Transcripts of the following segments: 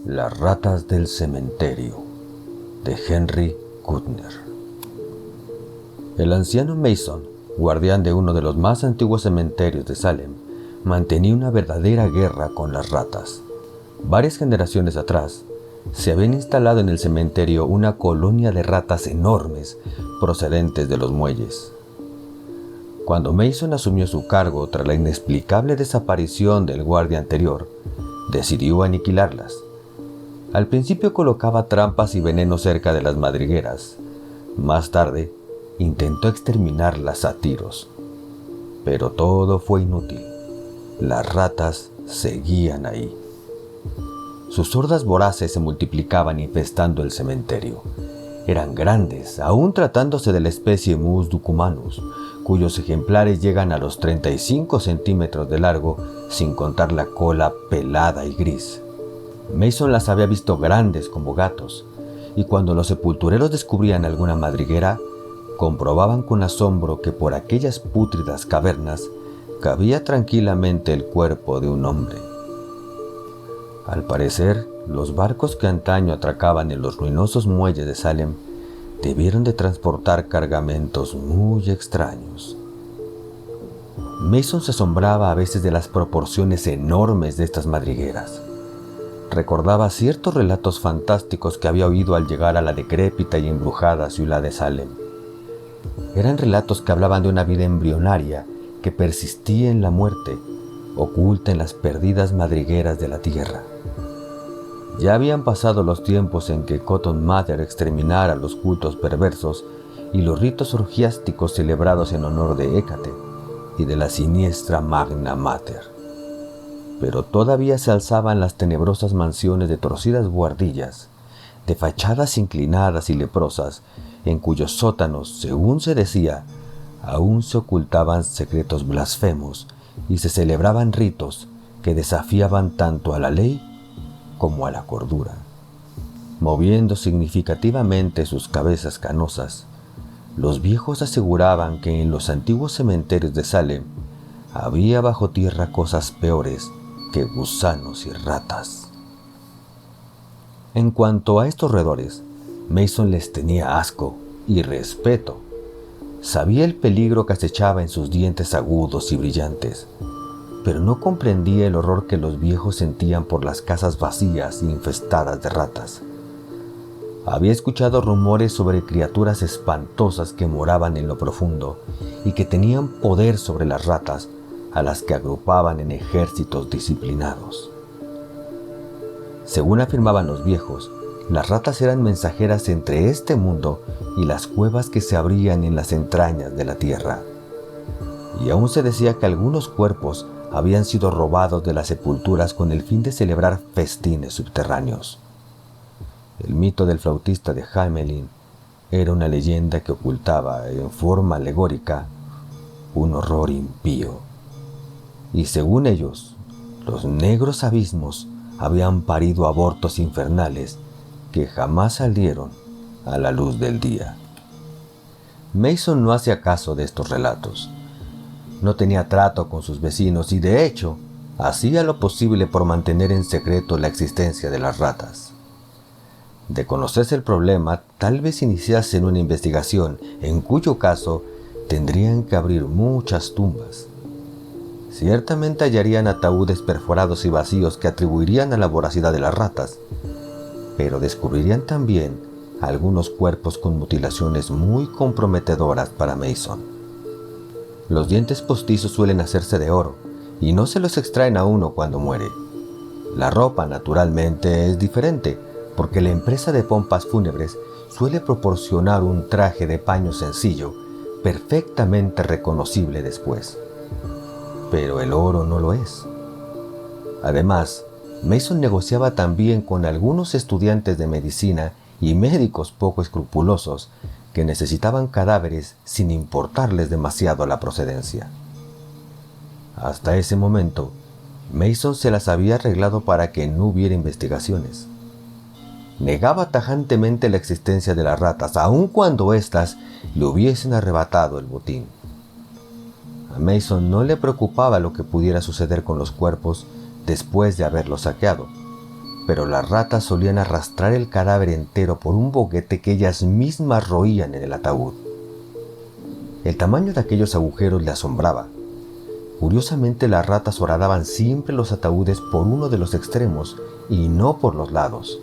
Las ratas del cementerio, de Henry Kuttner. El anciano Mason, guardián de uno de los más antiguos cementerios de Salem, mantenía una verdadera guerra con las ratas. Varias generaciones atrás, se habían instalado en el cementerio una colonia de ratas enormes procedentes de los muelles. Cuando Mason asumió su cargo tras la inexplicable desaparición del guardia anterior, decidió aniquilarlas. Al principio colocaba trampas y veneno cerca de las madrigueras. Más tarde, intentó exterminarlas a tiros. Pero todo fue inútil. Las ratas seguían ahí. Sus hordas voraces se multiplicaban infestando el cementerio. Eran grandes, aún tratándose de la especie Mus ducumanus, cuyos ejemplares llegan a los 35 centímetros de largo, sin contar la cola pelada y gris. Mason las había visto grandes como gatos, y cuando los sepultureros descubrían alguna madriguera, comprobaban con asombro que por aquellas pútridas cavernas cabía tranquilamente el cuerpo de un hombre. Al parecer, los barcos que antaño atracaban en los ruinosos muelles de Salem debieron de transportar cargamentos muy extraños. Mason se asombraba a veces de las proporciones enormes de estas madrigueras. Recordaba ciertos relatos fantásticos que había oído al llegar a la decrépita y embrujada ciudad de Salem. Eran relatos que hablaban de una vida embrionaria que persistía en la muerte, oculta en las perdidas madrigueras de la tierra. Ya habían pasado los tiempos en que Cotton Mather exterminara los cultos perversos y los ritos orgiásticos celebrados en honor de Hécate y de la siniestra Magna Mater. Pero todavía se alzaban las tenebrosas mansiones de torcidas buhardillas, de fachadas inclinadas y leprosas, en cuyos sótanos, según se decía, aún se ocultaban secretos blasfemos y se celebraban ritos que desafiaban tanto a la ley como a la cordura. Moviendo significativamente sus cabezas canosas, los viejos aseguraban que en los antiguos cementerios de Salem había bajo tierra cosas peores que gusanos y ratas. En cuanto a estos roedores, Mason les tenía asco y respeto. Sabía el peligro que acechaba en sus dientes agudos y brillantes, pero no comprendía el horror que los viejos sentían por las casas vacías e infestadas de ratas. Había escuchado rumores sobre criaturas espantosas que moraban en lo profundo y que tenían poder sobre las ratas, a las que agrupaban en ejércitos disciplinados. Según afirmaban los viejos, las ratas eran mensajeras entre este mundo y las cuevas que se abrían en las entrañas de la tierra. Y aún se decía que algunos cuerpos habían sido robados de las sepulturas con el fin de celebrar festines subterráneos. El mito del flautista de Hamelin era una leyenda que ocultaba, en forma alegórica, un horror impío. Y según ellos, los negros abismos habían parido abortos infernales que jamás salieron a la luz del día. Mason no hacía caso de estos relatos. No tenía trato con sus vecinos y, de hecho, hacía lo posible por mantener en secreto la existencia de las ratas. De conocerse el problema, tal vez iniciasen una investigación, en cuyo caso tendrían que abrir muchas tumbas. Ciertamente hallarían ataúdes perforados y vacíos que atribuirían a la voracidad de las ratas, pero descubrirían también algunos cuerpos con mutilaciones muy comprometedoras para Mason. Los dientes postizos suelen hacerse de oro y no se los extraen a uno cuando muere. La ropa, naturalmente, es diferente, porque la empresa de pompas fúnebres suele proporcionar un traje de paño sencillo, perfectamente reconocible después. Pero el oro no lo es. Además, Mason negociaba también con algunos estudiantes de medicina y médicos poco escrupulosos que necesitaban cadáveres sin importarles demasiado la procedencia. Hasta ese momento, Mason se las había arreglado para que no hubiera investigaciones. Negaba tajantemente la existencia de las ratas, aun cuando éstas le hubiesen arrebatado el botín. A Mason no le preocupaba lo que pudiera suceder con los cuerpos después de haberlos saqueado. pero las ratas solían arrastrar el cadáver entero por un boquete que ellas mismas roían en el ataúd. El tamaño de aquellos agujeros le asombraba. Curiosamente, las ratas horadaban siempre los ataúdes por uno de los extremos y no por los lados.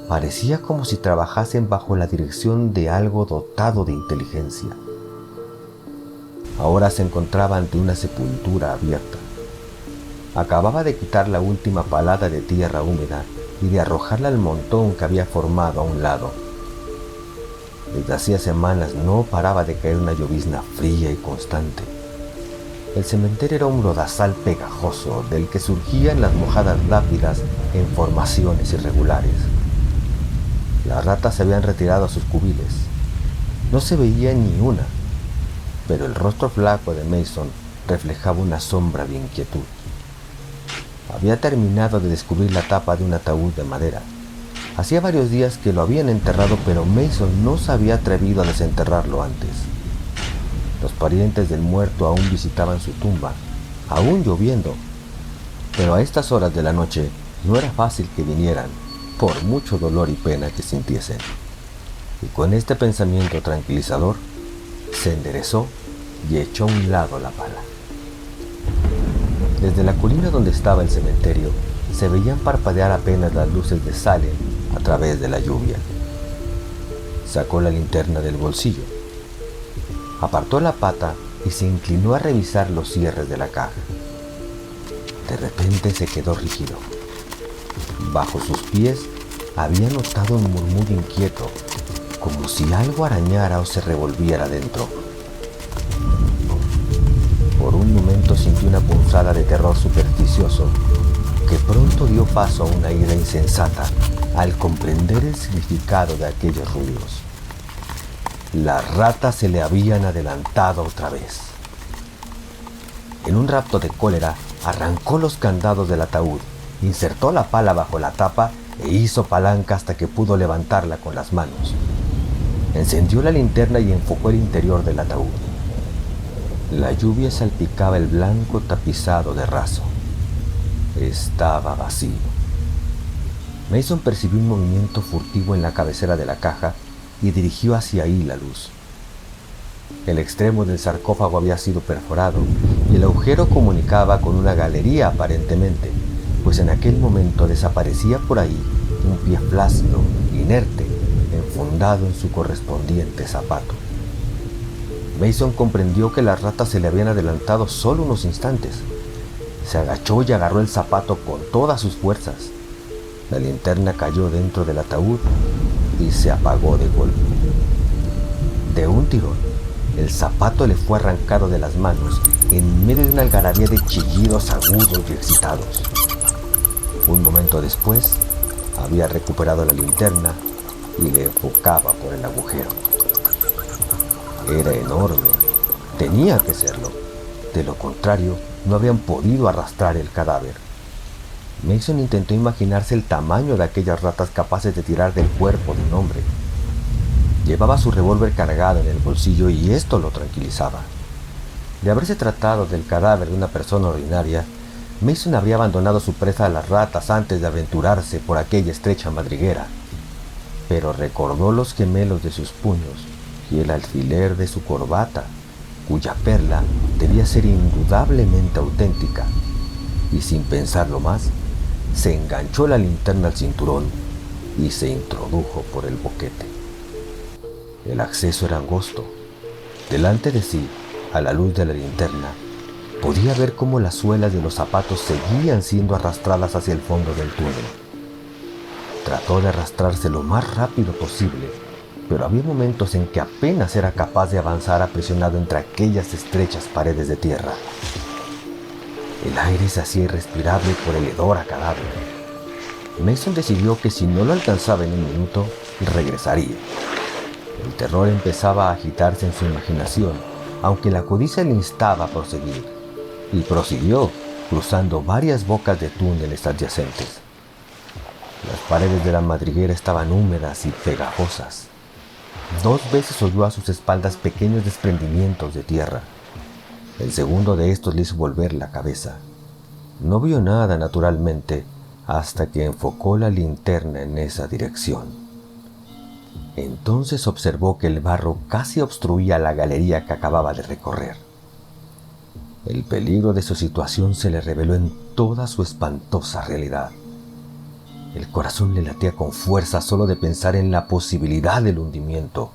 Parecía como si trabajasen bajo la dirección de algo dotado de inteligencia. Ahora se encontraba ante una sepultura abierta. Acababa de quitar la última palada de tierra húmeda y de arrojarla al montón que había formado a un lado. Desde hacía semanas no paraba de caer una llovizna fría y constante. El cementerio era un lodazal pegajoso del que surgían las mojadas lápidas en formaciones irregulares. Las ratas se habían retirado a sus cubiles. No se veía ni una, pero el rostro flaco de Mason reflejaba una sombra de inquietud. Había terminado de descubrir la tapa de un ataúd de madera. Hacía varios días que lo habían enterrado, pero Mason no se había atrevido a desenterrarlo antes. Los parientes del muerto aún visitaban su tumba, aún lloviendo, pero a estas horas de la noche no era fácil que vinieran, por mucho dolor y pena que sintiesen. Y con este pensamiento tranquilizador, se enderezó y echó a un lado la pala. Desde la colina donde estaba el cementerio, se veían parpadear apenas las luces de Salem a través de la lluvia. Sacó la linterna del bolsillo, apartó la pata y se inclinó a revisar los cierres de la caja. De repente se quedó rígido. Bajo sus pies había notado un murmullo inquieto, como si algo arañara o se revolviera dentro. Por un momento sintió una punzada de terror supersticioso, que pronto dio paso a una ira insensata al comprender el significado de aquellos ruidos. Las ratas se le habían adelantado otra vez. En un rapto de cólera, arrancó los candados del ataúd, insertó la pala bajo la tapa e hizo palanca hasta que pudo levantarla con las manos. Encendió la linterna y enfocó el interior del ataúd. La lluvia salpicaba el blanco tapizado de raso. Estaba vacío. Mason percibió un movimiento furtivo en la cabecera de la caja y dirigió hacia ahí la luz. El extremo del sarcófago había sido perforado y el agujero comunicaba con una galería aparentemente, pues en aquel momento desaparecía por ahí un pie flácido, inerte, enfundado en su correspondiente zapato. Mason comprendió que las ratas se le habían adelantado solo unos instantes. Se agachó y agarró el zapato con todas sus fuerzas. La linterna cayó dentro del ataúd y se apagó de golpe. De un tirón, el zapato le fue arrancado de las manos en medio de una algarabía de chillidos agudos y excitados. Un momento después, había recuperado la linterna y le enfocaba por el agujero. Era enorme. Tenía que serlo. De lo contrario, no habrían podido arrastrar el cadáver. Mason intentó imaginarse el tamaño de aquellas ratas capaces de tirar del cuerpo de un hombre. Llevaba su revólver cargado en el bolsillo y esto lo tranquilizaba. De haberse tratado del cadáver de una persona ordinaria, Mason habría abandonado su presa a las ratas antes de aventurarse por aquella estrecha madriguera. Pero recordó los gemelos de sus puños y el alfiler de su corbata, cuya perla debía ser indudablemente auténtica, y sin pensarlo más, se enganchó la linterna al cinturón y se introdujo por el boquete. El acceso era angosto. Delante de sí, a la luz de la linterna, podía ver cómo las suelas de los zapatos seguían siendo arrastradas hacia el fondo del túnel. Trató de arrastrarse lo más rápido posible, pero había momentos en que apenas era capaz de avanzar aprisionado entre aquellas estrechas paredes de tierra. El aire se hacía irrespirable por el hedor a cadáver. Mason decidió que si no lo alcanzaba en un minuto, regresaría. El terror empezaba a agitarse en su imaginación, aunque la codicia le instaba a proseguir, y prosiguió, cruzando varias bocas de túneles adyacentes. Las paredes de la madriguera estaban húmedas y pegajosas. 2 veces oyó a sus espaldas pequeños desprendimientos de tierra. El segundo de estos le hizo volver la cabeza. No vio nada, naturalmente, hasta que enfocó la linterna en esa dirección. Entonces observó que el barro casi obstruía la galería que acababa de recorrer. El peligro de su situación se le reveló en toda su espantosa realidad. El corazón le latía con fuerza solo de pensar en la posibilidad del hundimiento.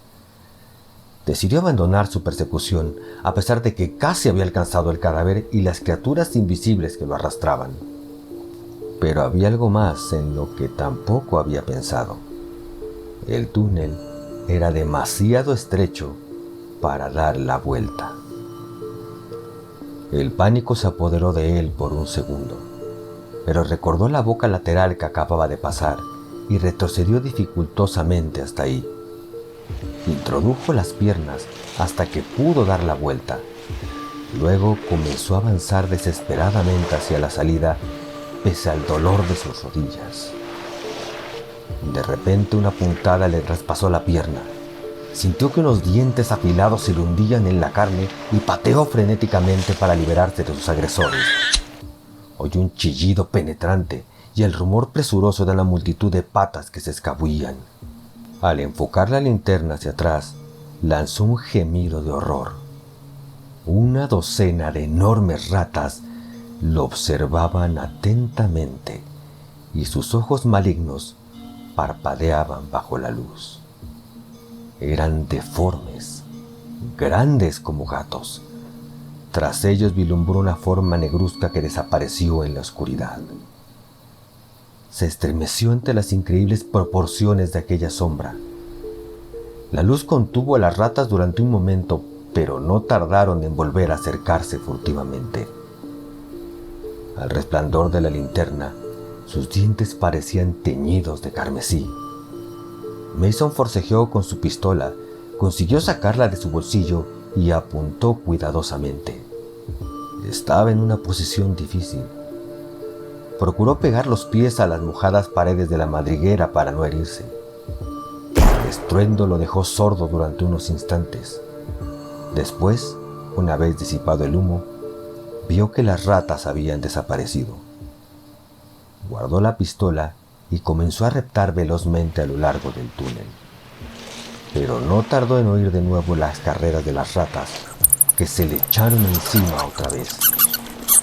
Decidió abandonar su persecución a pesar de que casi había alcanzado el cadáver y las criaturas invisibles que lo arrastraban. Pero había algo más en lo que tampoco había pensado. El túnel era demasiado estrecho para dar la vuelta. El pánico se apoderó de él por un segundo, pero recordó la boca lateral que acababa de pasar y retrocedió dificultosamente hasta ahí. Introdujo las piernas hasta que pudo dar la vuelta. Luego comenzó a avanzar desesperadamente hacia la salida, pese al dolor de sus rodillas. De repente una puntada le traspasó la pierna. Sintió que unos dientes afilados se le hundían en la carne y pateó frenéticamente para liberarse de sus agresores. Oyó un chillido penetrante y el rumor presuroso de la multitud de patas que se escabullían. Al enfocar la linterna hacia atrás, lanzó un gemido de horror. Una docena de enormes ratas lo observaban atentamente y sus ojos malignos parpadeaban bajo la luz. Eran deformes, grandes como gatos. Tras ellos vislumbró una forma negruzca que desapareció en la oscuridad. Se estremeció ante las increíbles proporciones de aquella sombra. La luz contuvo a las ratas durante un momento, pero no tardaron en volver a acercarse furtivamente. Al resplandor de la linterna, sus dientes parecían teñidos de carmesí. Mason forcejeó con su pistola, consiguió sacarla de su bolsillo y apuntó cuidadosamente. Estaba en una posición difícil. Procuró pegar los pies a las mojadas paredes de la madriguera para no herirse. El estruendo lo dejó sordo durante unos instantes. Después, una vez disipado el humo, vio que las ratas habían desaparecido. Guardó la pistola y comenzó a reptar velozmente a lo largo del túnel. Pero no tardó en oír de nuevo las carreras de las ratas, que se le echaron encima otra vez.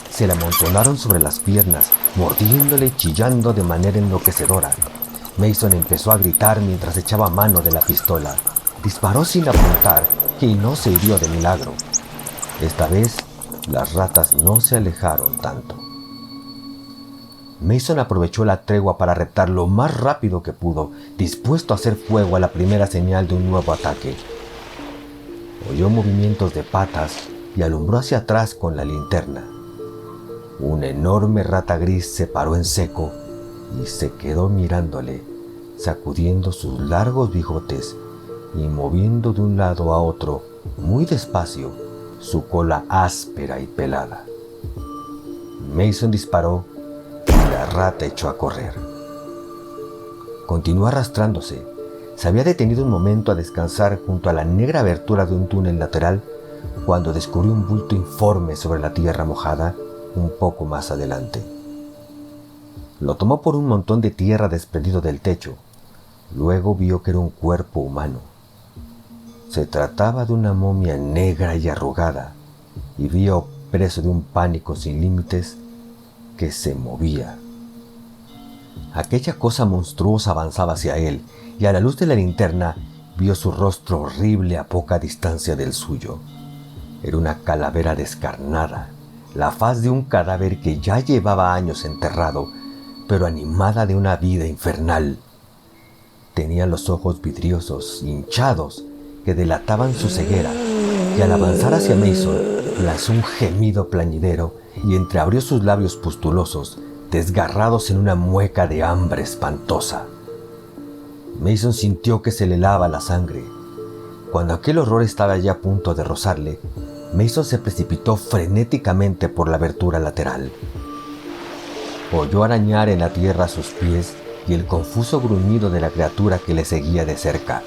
Se le amontonaron sobre las piernas, mordiéndole y chillando de manera enloquecedora. Mason empezó a gritar mientras echaba mano de la pistola. Disparó sin apuntar y no se hirió de milagro. Esta vez, las ratas no se alejaron tanto. Mason aprovechó la tregua para reptar lo más rápido que pudo, dispuesto a hacer fuego a la primera señal de un nuevo ataque. Oyó movimientos de patas y alumbró hacia atrás con la linterna. Una enorme rata gris se paró en seco y se quedó mirándole, sacudiendo sus largos bigotes y moviendo de un lado a otro, muy despacio, su cola áspera y pelada. Mason disparó y la rata echó a correr. Continuó arrastrándose. Se había detenido un momento a descansar junto a la negra abertura de un túnel lateral cuando descubrió un bulto informe sobre la tierra mojada un poco más adelante. Lo tomó por un montón de tierra desprendido del techo. Luego vio que era un cuerpo humano. Se trataba de una momia negra y arrugada, y vio, preso de un pánico sin límites, que se movía. Aquella cosa monstruosa avanzaba hacia él, y a la luz de la linterna vio su rostro horrible a poca distancia del suyo. Era una calavera descarnada, la faz de un cadáver que ya llevaba años enterrado, pero animada de una vida infernal. Tenía los ojos vidriosos, hinchados, que delataban su ceguera, y al avanzar hacia Mason, lanzó un gemido plañidero y entreabrió sus labios pustulosos, desgarrados en una mueca de hambre espantosa. Mason sintió que se le helaba la sangre. Cuando aquel horror estaba ya a punto de rozarle, Mason se precipitó frenéticamente por la abertura lateral. Oyó arañar en la tierra a sus pies y el confuso gruñido de la criatura que le seguía de cerca.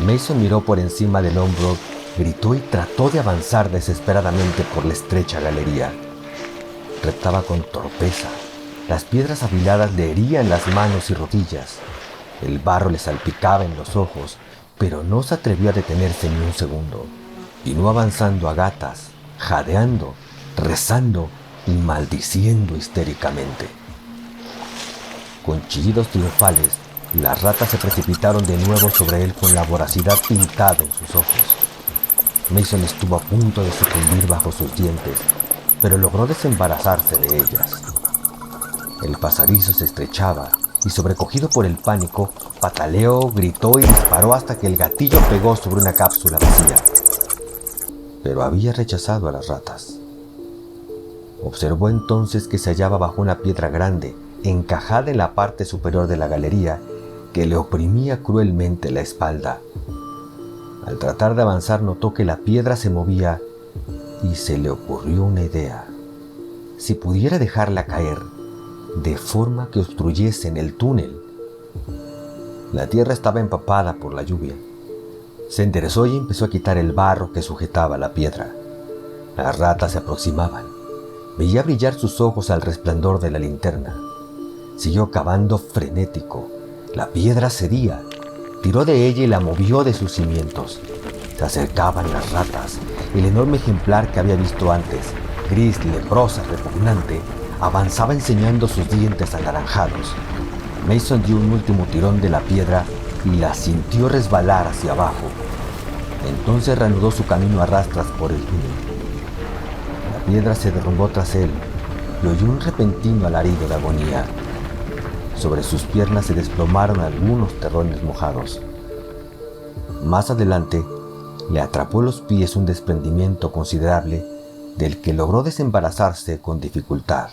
Mason miró por encima del hombro, gritó y trató de avanzar desesperadamente por la estrecha galería. Reptaba con torpeza. Las piedras afiladas le herían las manos y rodillas. El barro le salpicaba en los ojos, pero no se atrevió a detenerse ni un segundo. Continuó avanzando a gatas, jadeando, rezando y maldiciendo histéricamente. Con chillidos triunfales, las ratas se precipitaron de nuevo sobre él con la voracidad pintada en sus ojos. Mason estuvo a punto de sucumbir bajo sus dientes, pero logró desembarazarse de ellas. El pasadizo se estrechaba y, sobrecogido por el pánico, pataleó, gritó y disparó hasta que el gatillo pegó sobre una cápsula vacía. Pero había rechazado a las ratas. Observó entonces que se hallaba bajo una piedra grande, encajada en la parte superior de la galería, que le oprimía cruelmente la espalda. Al tratar de avanzar notó que la piedra se movía y se le ocurrió una idea. Si pudiera dejarla caer, de forma que obstruyesen el túnel. La tierra estaba empapada por la lluvia. Se enderezó y empezó a quitar el barro que sujetaba la piedra. Las ratas se aproximaban. Veía brillar sus ojos al resplandor de la linterna. Siguió cavando frenético. La piedra cedía. Tiró de ella y la movió de sus cimientos. Se acercaban las ratas. El enorme ejemplar que había visto antes, gris, leprosa, repugnante, avanzaba enseñando sus dientes anaranjados. Mason dio un último tirón de la piedra y la sintió resbalar hacia abajo. Entonces reanudó su camino a rastras por el túnel. La piedra se derrumbó tras él y oyó un repentino alarido de agonía. Sobre sus piernas se desplomaron algunos terrones mojados. Más adelante, le atrapó los pies un desprendimiento considerable del que logró desembarazarse con dificultad.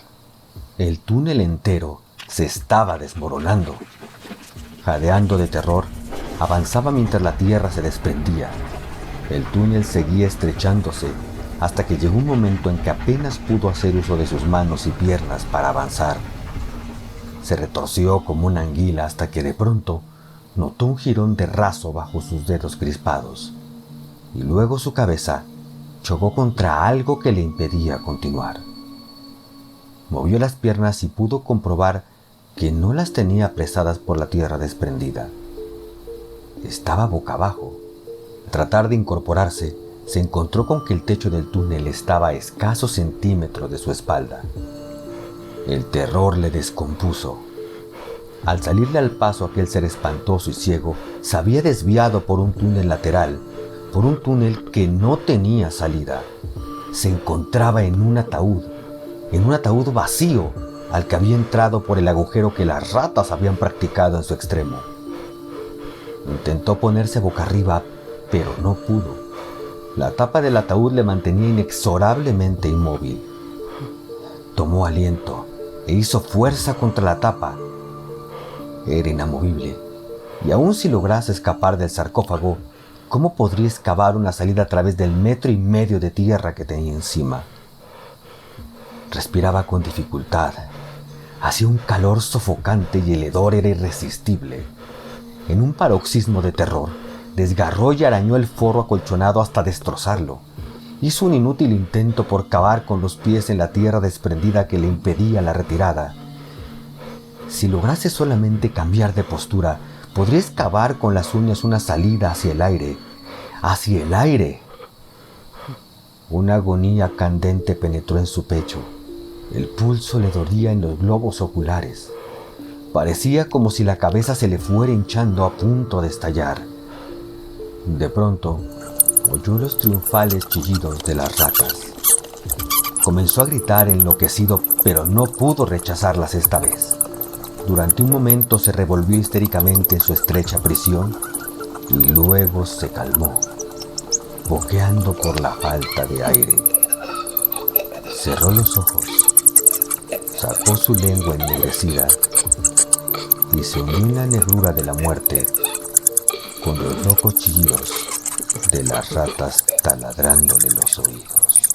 El túnel entero se estaba desmoronando. Jadeando de terror, avanzaba mientras la tierra se desprendía. El túnel seguía estrechándose hasta que llegó un momento en que apenas pudo hacer uso de sus manos y piernas para avanzar. Se retorció como una anguila hasta que de pronto notó un jirón de raso bajo sus dedos crispados, y luego su cabeza chocó contra algo que le impedía continuar. Movió las piernas y pudo comprobar que no las tenía apresadas por la tierra desprendida. Estaba boca abajo. Al tratar de incorporarse, se encontró con que el techo del túnel estaba a escasos centímetros de su espalda. El terror le descompuso. Al salirle al paso aquel ser espantoso y ciego, se había desviado por un túnel lateral, por un túnel que no tenía salida. Se encontraba en un ataúd vacío, al que había entrado por el agujero que las ratas habían practicado en su extremo. Intentó ponerse boca arriba, pero no pudo. La tapa del ataúd le mantenía inexorablemente inmóvil. Tomó aliento e hizo fuerza contra la tapa. Era inamovible, y aun si lograse escapar del sarcófago, ¿cómo podría excavar una salida a través del 1,5 metros de tierra que tenía encima? Respiraba con dificultad. Hacía un calor sofocante y el hedor era irresistible. En un paroxismo de terror, desgarró y arañó el forro acolchonado hasta destrozarlo. Hizo un inútil intento por cavar con los pies en la tierra desprendida que le impedía la retirada. Si lograse solamente cambiar de postura, podría excavar con las uñas una salida hacia el aire. ¡Hacia el aire! Una agonía candente penetró en su pecho. El pulso le dolía en los globos oculares. Parecía como si la cabeza se le fuera hinchando a punto de estallar. De pronto, oyó los triunfales chillidos de las ratas. Comenzó a gritar enloquecido, pero no pudo rechazarlas esta vez. Durante un momento se revolvió histéricamente en su estrecha prisión y luego se calmó, boqueando por la falta de aire. Cerró los ojos, sacó su lengua ennegrecida y se unió en la negrura de la muerte con los locos chillidos de las ratas taladrándole los oídos.